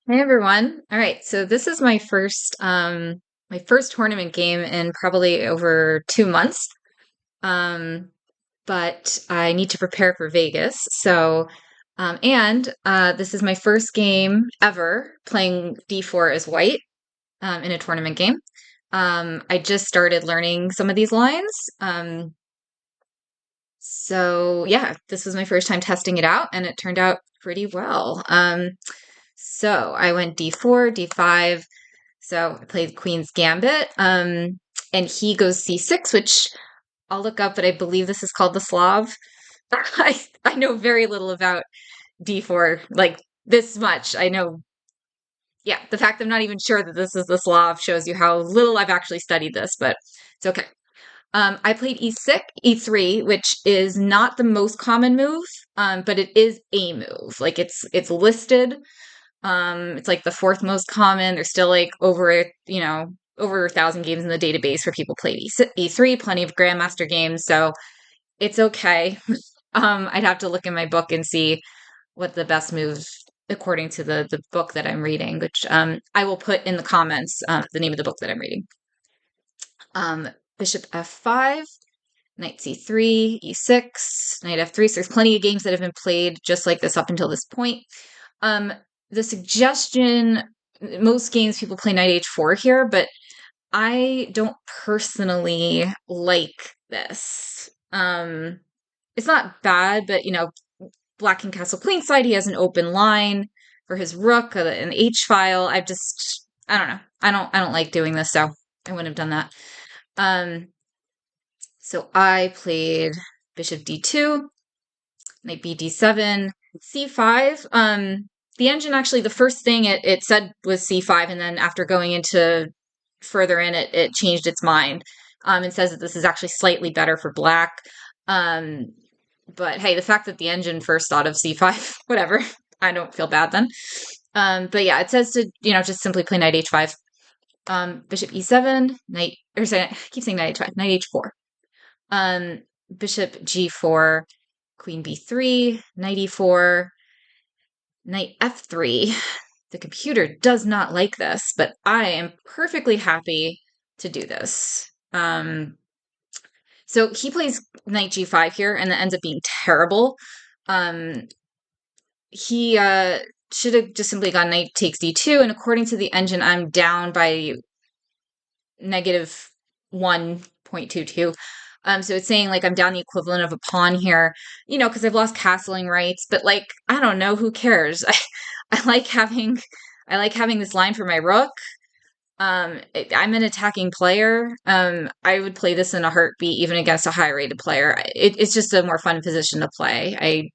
Hey everyone. All right, so this is my first tournament game in probably over 2 months. Um but I need to prepare for Vegas. And this is my first game ever playing D4 as white in a tournament game. I just started learning some of these lines. So yeah, this was my first time testing it out and it turned out pretty well. So I went D4, D5. So I played Queen's Gambit. And he goes C6, which I'll look up, but I believe this is called the Slav. I know very little about D4, like this much. I know, yeah, the fact that I'm not even sure that this is the Slav shows you how little I've actually studied this, but it's okay. I played E6, E3, which is not the most common move, but it is a move. Like it's listed. It's like the fourth most common. There's still like over 1,000 games in the database where people played E3, plenty of Grandmaster games, so it's okay. I'd have to look in my book and see what the best move according to the book that I'm reading, which I will put in the comments the name of the book that I'm reading. Bishop F5, Knight C3, E6, Knight F3. So there's plenty of games that have been played just like this up until this point. Um, the suggestion, most games people play Knight H4 here, but I don't personally like this. It's not bad, but Black King Castle Queenside, he has an open line for his rook, an H file. I don't know. I don't like doing this, so I wouldn't have done that. Um, so I played Bishop D2, Knight B D7, C5. The engine actually, the first thing it said was C5, and then after going into further in, it changed its mind. And says that this is actually slightly better for black. Um, but hey, the fact that the engine first thought of C5, whatever. I don't feel bad then. But yeah, it says to, just simply play knight H5. Bishop E7, knight, or sorry, I keep saying knight H5, knight H4. Um, Bishop G4, Queen B3, Knight E4, Knight F3. The computer does not like this, but I am perfectly happy to do this. So he plays Knight G5 here, and that ends up being terrible. Um, he should have just simply gone Knight takes D2, and according to the engine, I'm down by negative 1.22. So it's saying like I'm down the equivalent of a pawn here, because I've lost castling rights, but like I don't know, who cares? I like having I like having this line for my rook. I'm an attacking player. I would play this in a heartbeat, even against a high rated player. It's just a more fun position to play.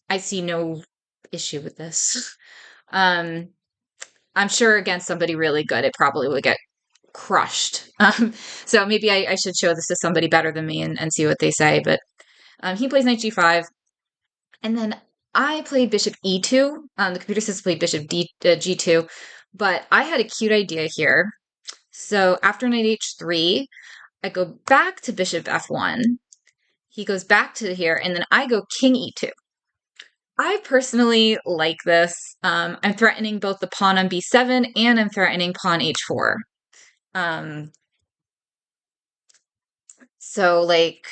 I see no issue with this. Um, I'm sure against somebody really good, it probably would get crushed. So maybe I should show this to somebody better than me and see what they say. But he plays knight g5, and then I played bishop e2. The computer says to play bishop g2, but I had a cute idea here. So after knight h3, I go back to bishop f1. He goes back to here, and then I go king e2. I personally like this. I'm threatening both the pawn on b7 and I'm threatening pawn h4. Um, so like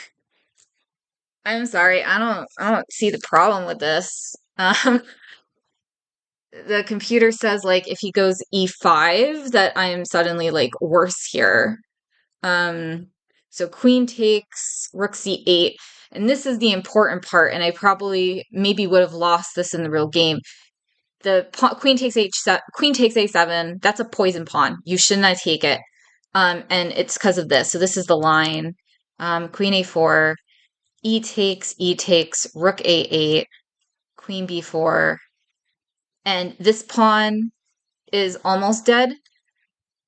I'm sorry, I don't see the problem with this. The computer says like if he goes e5 that I'm suddenly like worse here. Um, so queen takes rook c8, and this is the important part, and I probably maybe would have lost this in the real game. The queen takes queen takes a7. That's a poison pawn. You should not take it. And it's because of this. So this is the line. Queen a4, e takes, rook a8, queen b4, and this pawn is almost dead.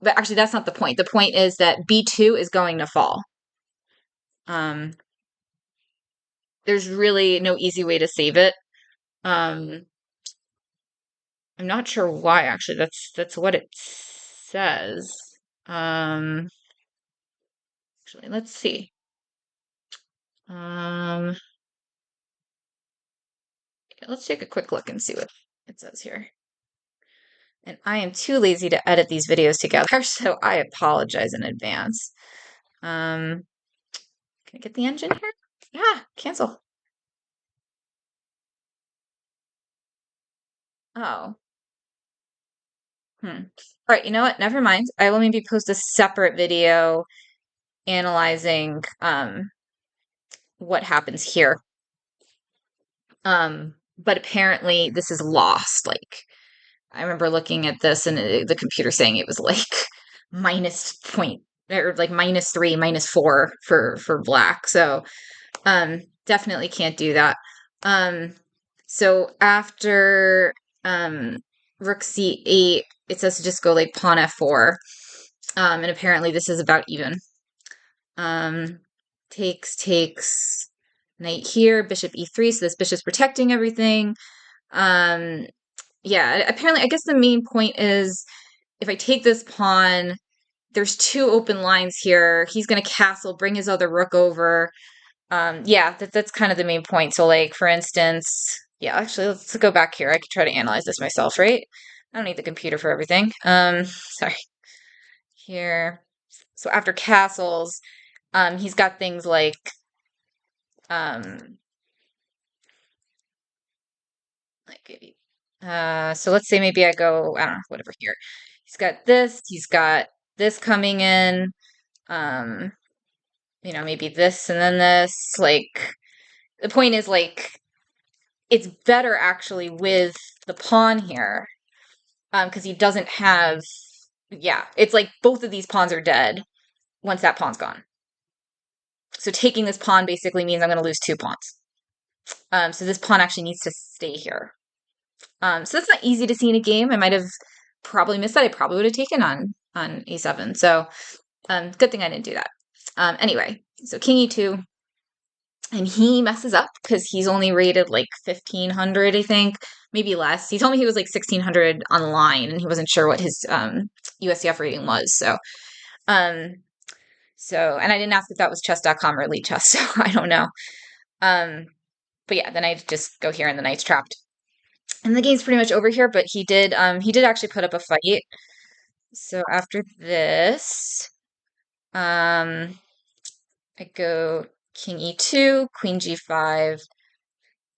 But actually, that's not the point. The point is that b2 is going to fall. Um, there's really no easy way to save it. Um, I'm not sure why. Actually, that's what it says. Um, actually, let's see. Um, let's take a quick look and see what it says here. And I am too lazy to edit these videos together, so I apologize in advance. Can I get the engine here? Yeah, cancel. Oh. All right, you know what? Never mind. I will maybe post a separate video analyzing what happens here. But apparently this is lost. Like I remember looking at this and the computer saying it was like minus point or like -3, -4 for black. So definitely can't do that. So after rook c8, it says to just go like pawn f4. And apparently this is about even. Takes, knight here, bishop e3, so this bishop's protecting everything. Yeah, apparently, I guess the main point is if I take this pawn, there's two open lines here. He's going to castle, bring his other rook over. Yeah, that's kind of the main point. So, like, for instance, yeah, actually, let's go back here. I could try to analyze this myself, right? I don't need the computer for everything. Sorry. Here. So after castles, he's got things like, um, maybe, so let's say maybe I go, I don't know, whatever here. He's got this coming in, um, maybe this and then this. Like, the point is, like, it's better actually with the pawn here, because he doesn't have, yeah, it's like both of these pawns are dead once that pawn's gone. So taking this pawn basically means I'm going to lose two pawns. So this pawn actually needs to stay here. So that's not easy to see in a game. I might have probably missed that. I probably would have taken on a7. So good thing I didn't do that. Anyway, so king e2, and he messes up because he's only rated like 1500, I think, maybe less. He told me he was like 1600 online, and he wasn't sure what his USCF rating was. So, and I didn't ask if that was chess.com or Elite Chess, so I don't know. But yeah, then I just go here and the knight's trapped. And the game's pretty much over here, but he did actually put up a fight. So after this, I go king e2, queen g5.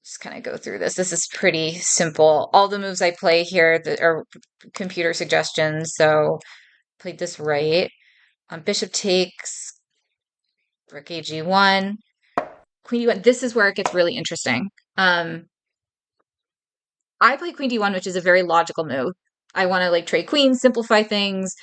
Just kind of go through this. This is pretty simple. All the moves I play here that are computer suggestions. So played this right. Bishop takes, rook ag1, queen d1. This is where it gets really interesting. I play queen d1, which is a very logical move. I want to like trade queens, simplify things.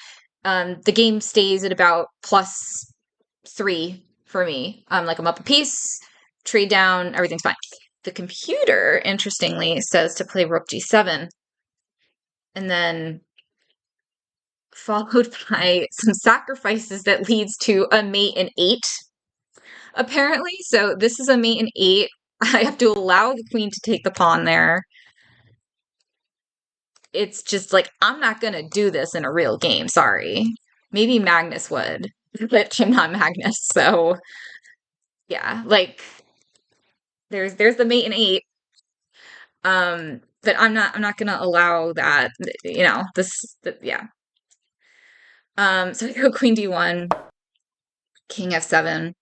The game stays at about +3 for me. Like I'm up a piece, trade down, everything's fine. The computer, interestingly, says to play rook g7, and then followed by some sacrifices that leads to a mate in 8, apparently. So this is a mate in 8. I have to allow the queen to take the pawn there. It's just like, I'm not going to do this in a real game. Sorry. Maybe Magnus would, but I'm not Magnus. So yeah, like there's the mate in 8. But I'm not going to allow that, yeah. So I go queen d1, king f7.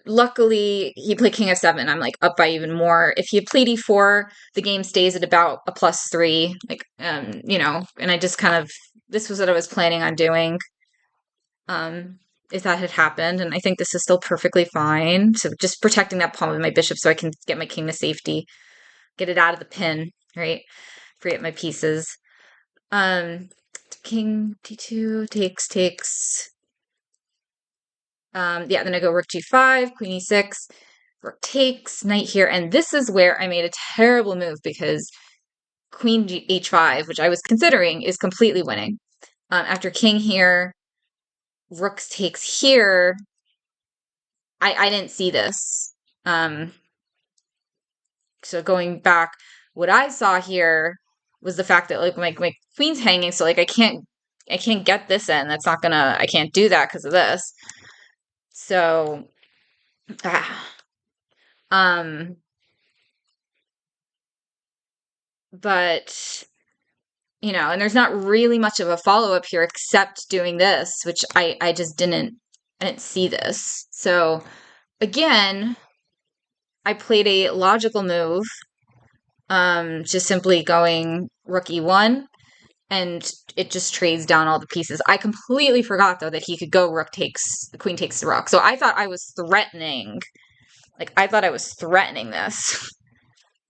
Luckily he played king f7. I'm like up by even more. If he had played e4, the game stays at about a +3. Like, and I just kind of, this was what I was planning on doing. If that had happened, and I think this is still perfectly fine. So just protecting that pawn with my bishop so I can get my king to safety, get it out of the pin, right? Free up my pieces. King d2 takes. Yeah, then I go rook g5, queen e6, rook takes, knight here, and this is where I made a terrible move because queen h5, which I was considering, is completely winning. After king here, rook takes here. I didn't see this. So going back, what I saw here was the fact that like my queen's hanging, so like I can't get this in. I can't do that because of this. So, but and there's not really much of a follow-up here except doing this, which I just I didn't see this. So again, I played a logical move, just simply going rook e1, and it just trades down all the pieces. I completely forgot though that he could go queen takes the rook. So I thought I was threatening, this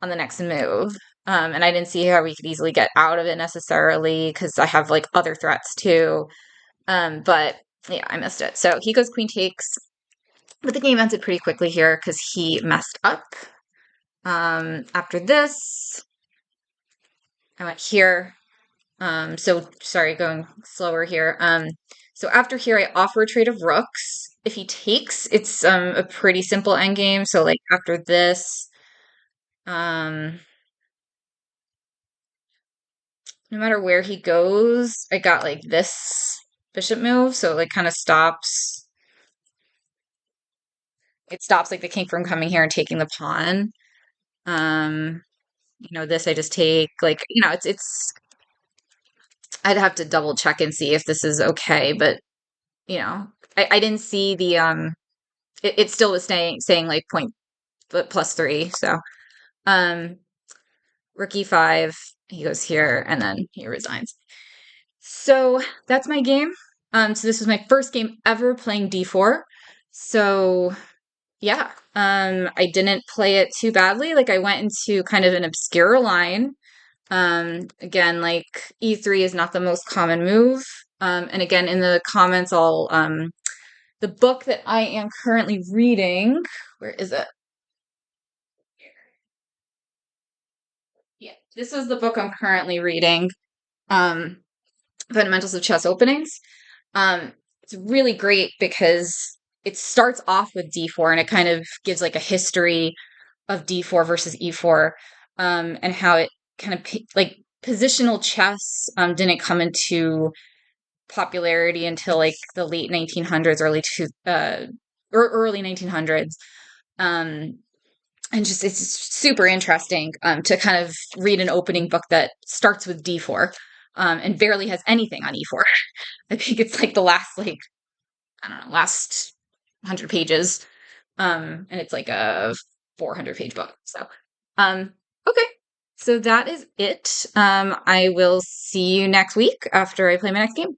on the next move. And I didn't see how we could easily get out of it necessarily because I have like other threats too. But yeah, I missed it. So he goes queen takes, but the game ended pretty quickly here because he messed up. After this, I went here. So sorry, going slower here. So after here, I offer a trade of rooks. If he takes, it's a pretty simple endgame. So like after this, um, no matter where he goes, I got like this bishop move, so it like kind of stops. It stops like the king from coming here and taking the pawn. Um, this I just take like it's. I'd have to double check and see if this is okay, but I didn't see the it still was saying like point but +3. So rook e5, he goes here and then he resigns. So that's my game. So this was my first game ever playing d4. So yeah, I didn't play it too badly. Like I went into kind of an obscure line. Again, like e3 is not the most common move. And again, in the comments, I'll the book that I am currently reading. Where is it? Yeah, this is the book I'm currently reading. Um, Fundamentals of Chess Openings. It's really great because it starts off with d4 and it kind of gives like a history of d4 versus e4, and how it kind of like positional chess didn't come into popularity until like the late 1900s, or early 1900s. And just it's super interesting to kind of read an opening book that starts with d4, and barely has anything on e4. I think it's like the last like I don't know last 100 pages, and it's like a 400-page book. So okay, so that is it. I will see you next week after I play my next game.